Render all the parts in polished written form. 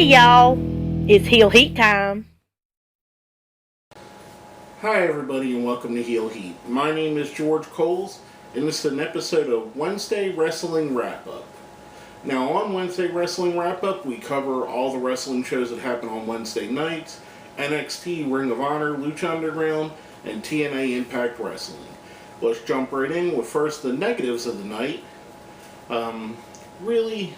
Hey y'all, it's Heel Heat time. Hi, everybody, and welcome to Heel Heat. My name is George Coles, and this is an episode of Wednesday Wrestling Wrap Up. Now, on Wednesday Wrestling Wrap Up, we cover all the wrestling shows that happen on Wednesday nights: NXT, Ring of Honor, Lucha Underground, and TNA Impact Wrestling. Let's jump right in with first the negatives of the night. Really,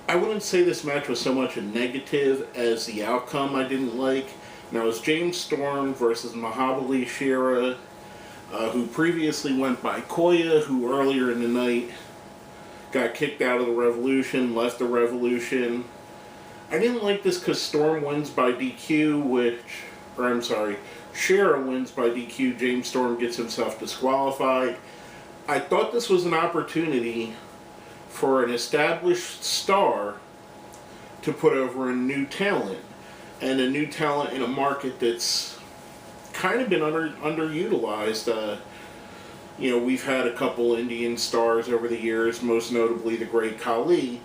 I wouldn't say this match was so much a negative as the outcome I didn't like. Now, it's James Storm versus Mahabali Shera, who previously went by Koya, who earlier in the night got kicked out of the Revolution, left the Revolution. I didn't like this because Storm wins by DQ, Shera wins by DQ, James Storm gets himself disqualified. I thought this was an opportunity for an established star to put over a new talent. And a new talent in a market that's kind of been underutilized. We've had a couple Indian stars over the years, most notably the great Khali.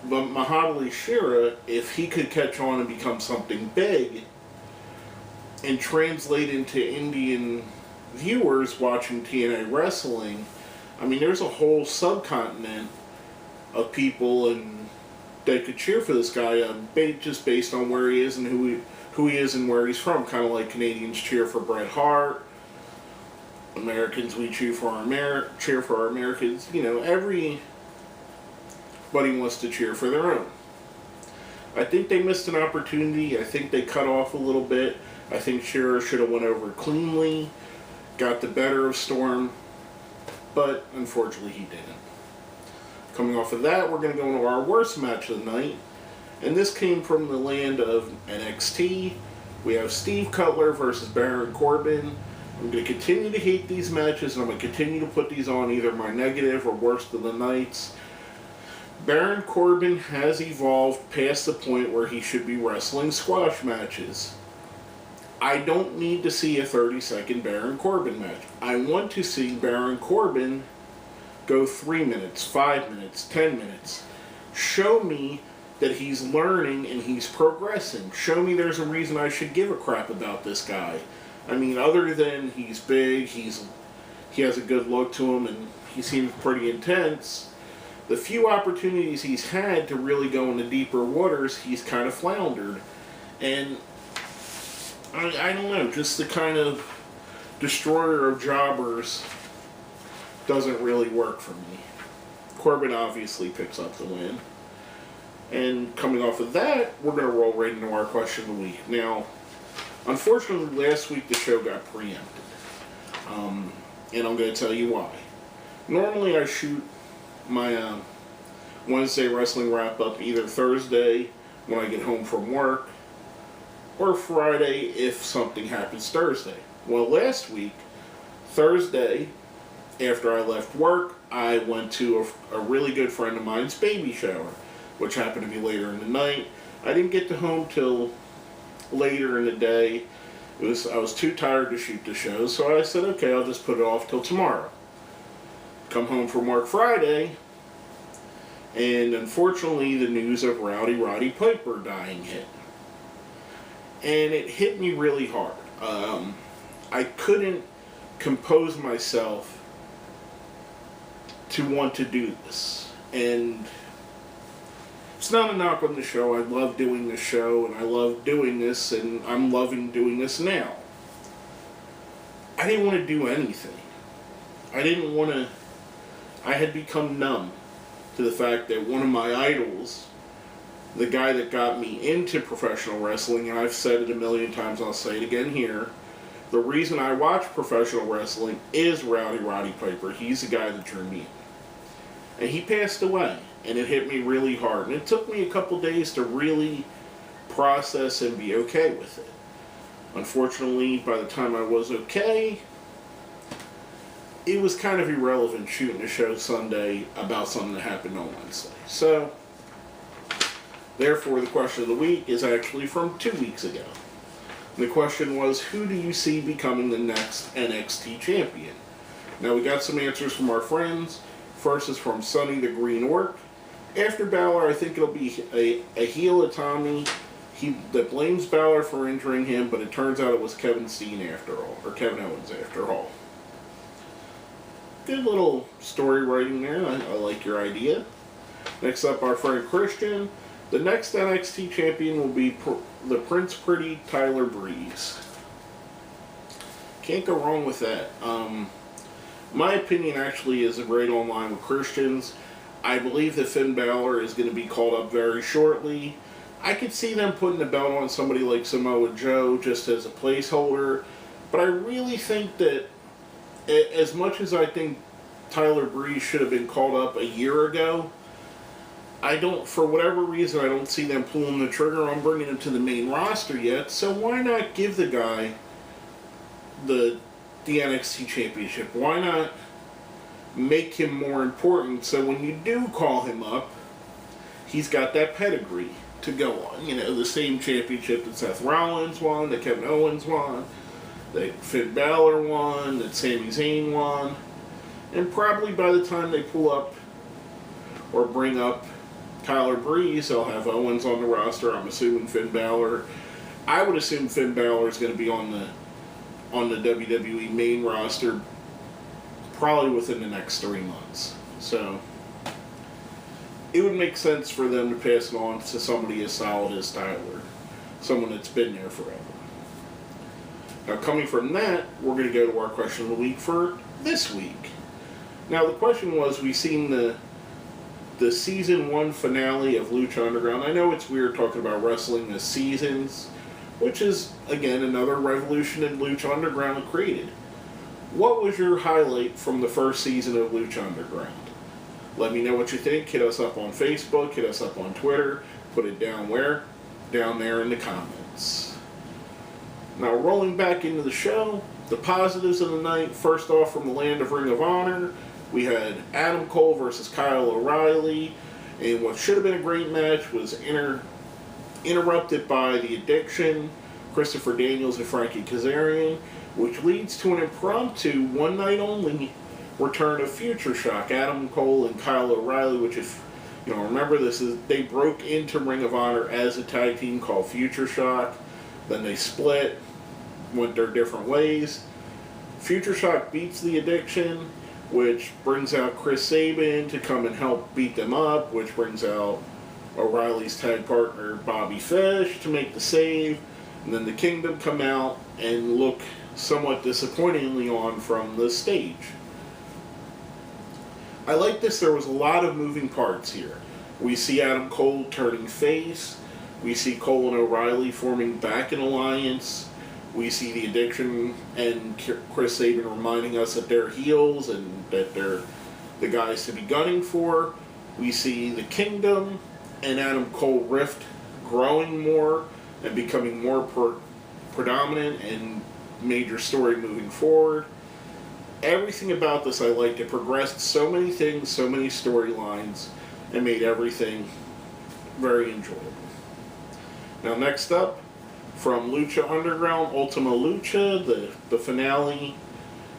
But Mahabali Shera, if he could catch on and become something big and translate into Indian viewers watching TNA wrestling, I mean, there's a whole subcontinent of people and they could cheer for this guy just based on where he is and who he is and where he's from. Kind of like Canadians cheer for Bret Hart, Americans we cheer for our Americans. Everybody wants to cheer for their own. I think they missed an opportunity. I think they cut off a little bit. I think Shearer should have went over cleanly, got the better of Storm, but unfortunately he didn't. Coming off of that, we're going to go into our worst match of the night. And this came from the land of NXT. We have Steve Cutler versus Baron Corbin. I'm going to continue to hate these matches, and I'm going to continue to put these on either my negative or worst of the nights. Baron Corbin has evolved past the point where he should be wrestling squash matches. I don't need to see a 30-second Baron Corbin match. I want to see Baron Corbin go 3 minutes, 5 minutes, 10 minutes. Show me that he's learning and he's progressing. Show me there's a reason I should give a crap about this guy. I mean, other than he's big, he has a good look to him, and he seems pretty intense. The few opportunities he's had to really go into deeper waters, he's kind of floundered. And I don't know, just the kind of destroyer of jobbers doesn't really work for me. Corbin obviously picks up the win. And coming off of that, we're going to roll right into our question of the week. Now, unfortunately, last week the show got preempted. And I'm going to tell you why. Normally I shoot my Wednesday wrestling wrap-up either Thursday when I get home from work or Friday if something happens Thursday. Well, last week, Thursday, after I left work, I went to a really good friend of mine's baby shower, which happened to be later in the night. I didn't get to home till later in the day. I was too tired to shoot the show, so I said, okay, I'll just put it off till tomorrow. Come home from work Friday, and unfortunately the news of Roddy Piper dying hit. And it hit me really hard. I couldn't compose myself to want to do this. And it's not a knock on the show. I love doing this show, and I love doing this, and I'm loving doing this now. I didn't want to do anything. I had become numb to the fact that one of my idols, the guy that got me into professional wrestling, and I've said it a million times, I'll say it again here, the reason I watch professional wrestling is Roddy Piper. He's the guy that drew me in. And he passed away, and it hit me really hard. And it took me a couple days to really process and be okay with it. Unfortunately, by the time I was okay, it was kind of irrelevant shooting a show Sunday about something that happened on Wednesday. So, therefore, the question of the week is actually from 2 weeks ago. And the question was, who do you see becoming the next NXT champion? Now, we got some answers from our friends. First is from Sonny the Green Orc. After Balor, I think it'll be a heel of Tommy that blames Balor for injuring him, but it turns out it was Kevin Steen after all, or Kevin Owens after all. Good little story writing there. I like your idea. Next up, our friend Christian. The next NXT champion will be the Prince Pretty Tyler Breeze. Can't go wrong with that. My opinion actually is right on line with Christian's. I believe that Finn Balor is going to be called up very shortly. I could see them putting the belt on somebody like Samoa Joe just as a placeholder. But I really think that as much as I think Tyler Breeze should have been called up a year ago, for whatever reason, I don't see them pulling the trigger on bringing him to the main roster yet. So why not give the guy the NXT Championship? Why not make him more important so when you do call him up, he's got that pedigree to go on. You know, the same championship that Seth Rollins won, that Kevin Owens won, that Finn Balor won, that Sami Zayn won. And probably by the time they pull up or bring up Tyler Breeze, they'll have Owens on the roster. I'm assuming Finn Balor. I would assume Finn Balor is going to be on the WWE main roster probably within the next 3 months. So it would make sense for them to pass it on to somebody as solid as Tyler, someone that's been there forever. Now, coming from that, we're going to go to our question of the week for this week. Now, the question was, we've seen the season 1 finale of Lucha Underground. I know it's weird talking about wrestling as seasons, which is, again, another revolution in Lucha Underground created. What was your highlight from the first season of Lucha Underground? Let me know what you think. Hit us up on Facebook, hit us up on Twitter, put it down where? Down there in the comments. Now, rolling back into the show, the positives of the night. First off, from the land of Ring of Honor, we had Adam Cole versus Kyle O'Reilly, and what should have been a great match was interrupted by the Addiction, Christopher Daniels and Frankie Kazarian, which leads to an impromptu, one night only return of Future Shock, Adam Cole and Kyle O'Reilly, which if you know, remember they broke into Ring of Honor as a tag team called Future Shock, then they split, went their different ways. Future Shock beats the Addiction, which brings out Chris Sabin to come and help beat them up, which brings out O'Reilly's tag partner Bobby Fish to make the save, and then the Kingdom come out and look somewhat disappointingly on from the stage. I like this. There was a lot of moving parts here. We see Adam Cole turning face. We see Cole and O'Reilly forming back an alliance. We see the Addiction and Chris Sabin reminding us that they're heels and that they're the guys to be gunning for. We see the Kingdom and Adam Cole rift growing more and becoming more predominant and major story moving forward. Everything about this I liked. It progressed so many things, so many storylines, and made everything very enjoyable. Now next up, from Lucha Underground, Ultima Lucha, the finale,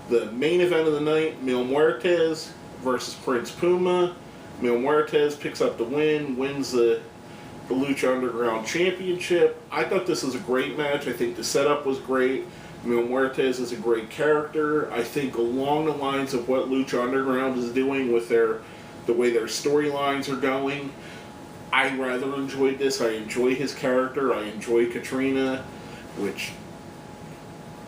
the main event of the night, Mil Muertes versus Prince Puma. Mil Muertes picks up the win, wins the Lucha Underground Championship. I thought this was a great match. I think the setup was great. Mil Muertes is a great character. I think along the lines of what Lucha Underground is doing with the way their storylines are going, I rather enjoyed this. I enjoy his character. I enjoy Katrina, which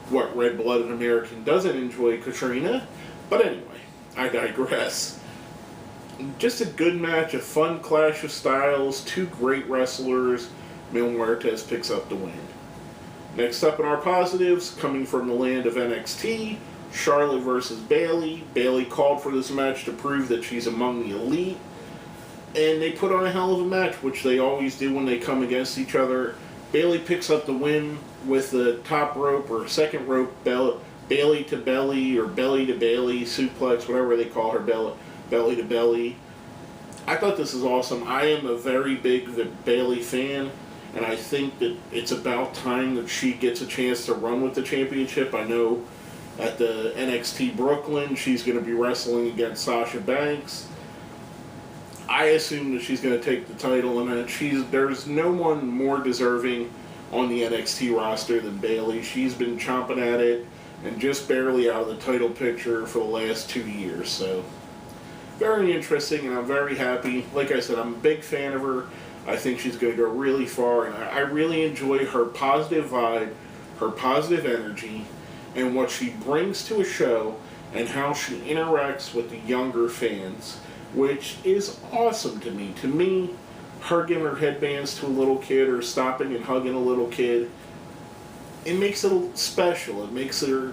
what red-blooded American doesn't enjoy Katrina. But anyway, I digress. Just a good match, a fun clash of styles, two great wrestlers. Mil Muertes picks up the win. Next up in our positives, coming from the land of NXT, Charlotte versus Bayley. Bayley called for this match to prove that she's among the elite. And they put on a hell of a match, which they always do when they come against each other. Bayley picks up the win with the top rope or second rope Bayley to belly or belly to Bayley suplex, whatever they call her, belly to belly. I thought this is awesome. I am a very big Bayley fan, and I think that it's about time that she gets a chance to run with the championship. I know at the NXT Brooklyn, she's going to be wrestling against Sasha Banks. I assume that she's going to take the title, and that there's no one more deserving on the NXT roster than Bayley. She's been chomping at it and just barely out of the title picture for the last 2 years. So, very interesting, and I'm very happy. Like I said, I'm a big fan of her. I think she's going to go really far, and I really enjoy her positive vibe, her positive energy, and what she brings to a show, and how she interacts with the younger fans, which is awesome to me. To me, her giving her headbands to a little kid or stopping and hugging a little kid, it makes it special. It makes her,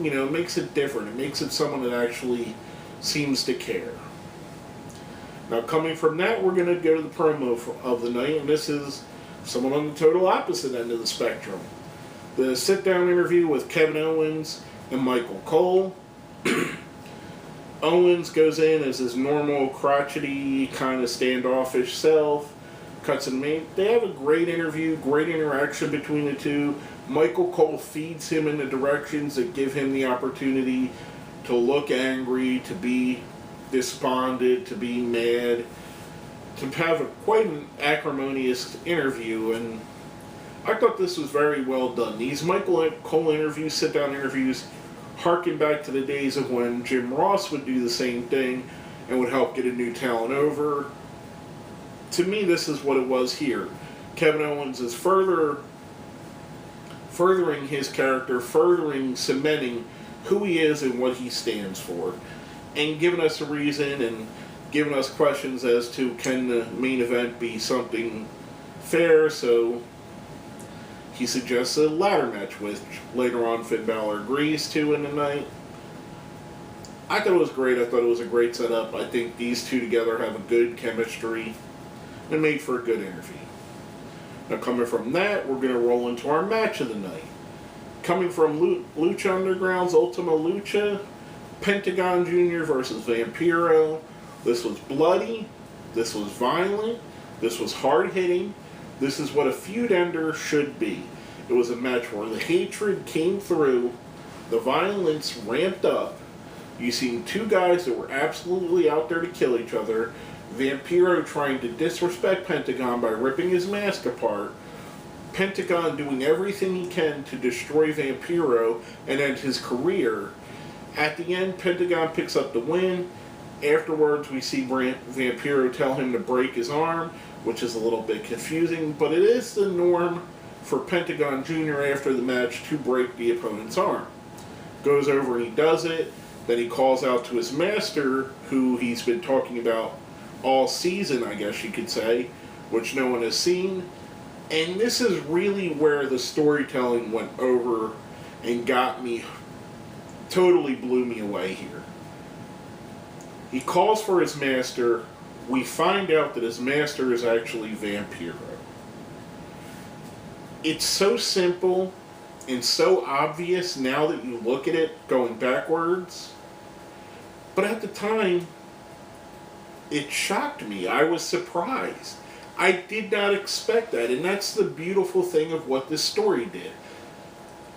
it makes it different. It makes it someone that actually seems to care. Now, coming from that, we're going to go to the promo of the night, and this is someone on the total opposite end of the spectrum. The sit-down interview with Kevin Owens and Michael Cole. Owens goes in as his normal, crotchety, kind of standoffish self. Cuts and me. They have a great interview, great interaction between the two. Michael Cole feeds him in the directions that give him the opportunity to look angry, to be despondent, to be mad, to have quite an acrimonious interview, and I thought this was very well done. These Michael Cole interviews, sit-down interviews, harken back to the days of when Jim Ross would do the same thing and would help get a new talent over. To me, this is what it was here. Kevin Owens is furthering his character, cementing who he is and what he stands for, and giving us a reason and giving us questions as to, can the main event be something fair. So he suggests a ladder match, which later on Finn Balor agrees to in the night. I thought it was great. I thought it was a great setup. I think these two together have a good chemistry and made for a good interview. Now, coming from that, we're going to roll into our match of the night. Coming from Lucha Underground's Ultima Lucha, Pentagon Jr. versus Vampiro. This was bloody. This was violent. This was hard-hitting. This is what a feud ender should be. It was a match where the hatred came through, the violence ramped up. You seen two guys that were absolutely out there to kill each other. Vampiro trying to disrespect Pentagon by ripping his mask apart. Pentagon doing everything he can to destroy Vampiro and end his career. At the end, Pentagon picks up the win. Afterwards, we see Vampiro tell him to break his arm, which is a little bit confusing, but it is the norm for Pentagon Jr. after the match to break the opponent's arm. Goes over and he does it. Then he calls out to his master, who he's been talking about all season, I guess you could say, which no one has seen. And this is really where the storytelling went over and got me, totally blew me away here. He calls for his master. We find out that his master is actually Vampiro. It's so simple and so obvious now that you look at it going backwards. But at the time, it shocked me. I was surprised. I did not expect that. And that's the beautiful thing of what this story did.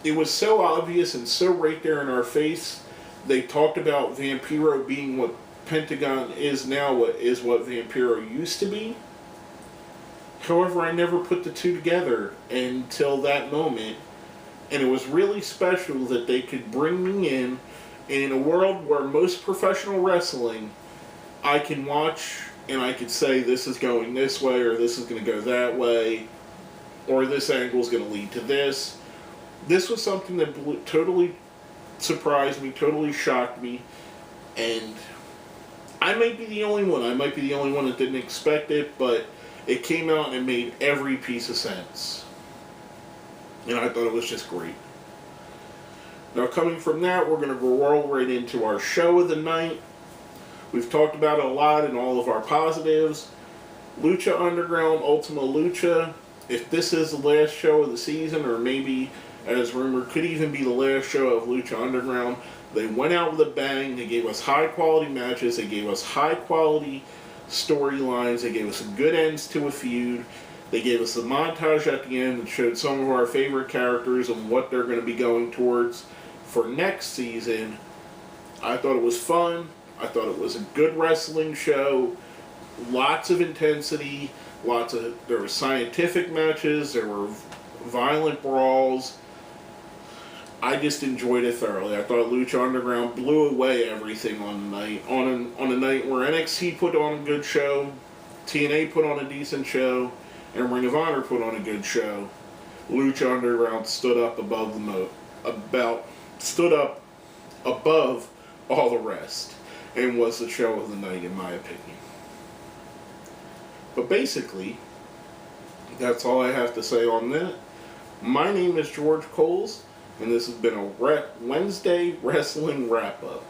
It was so obvious and so right there in our face. They talked about Vampiro being what Pentagon is now, what Vampiro used to be. However, I never put the two together until that moment. And it was really special that they could bring me in. And in a world where most professional wrestling, I can watch and I could say this is going this way or this is going to go that way or this angle is going to lead to this. This was something that totally surprised me, totally shocked me, and I might be the only one. I might be the only one that didn't expect it, but it came out and it made every piece of sense. And I thought it was just great. Now, coming from that, we're going to roll right into our show of the night. We've talked about it a lot in all of our positives. Lucha Underground, Ultima Lucha. If this is the last show of the season, or maybe, as rumored, could even be the last show of Lucha Underground, they went out with a bang. They gave us high-quality matches. They gave us high-quality storylines. They gave us good ends to a feud. They gave us a montage at the end that showed some of our favorite characters and what they're going to be going towards for next season. I thought it was fun. I thought it was a good wrestling show. lots of intensity, there were scientific matches, there were violent brawls. I just enjoyed it thoroughly. I thought Lucha Underground blew away everything on the night. On a night where NXT put on a good show, TNA put on a decent show, and Ring of Honor put on a good show, Lucha Underground stood up above stood up above all the rest, and was the show of the night, in my opinion. But basically, that's all I have to say on that. My name is George Coles, and this has been a Wednesday Wrestling Wrap-Up.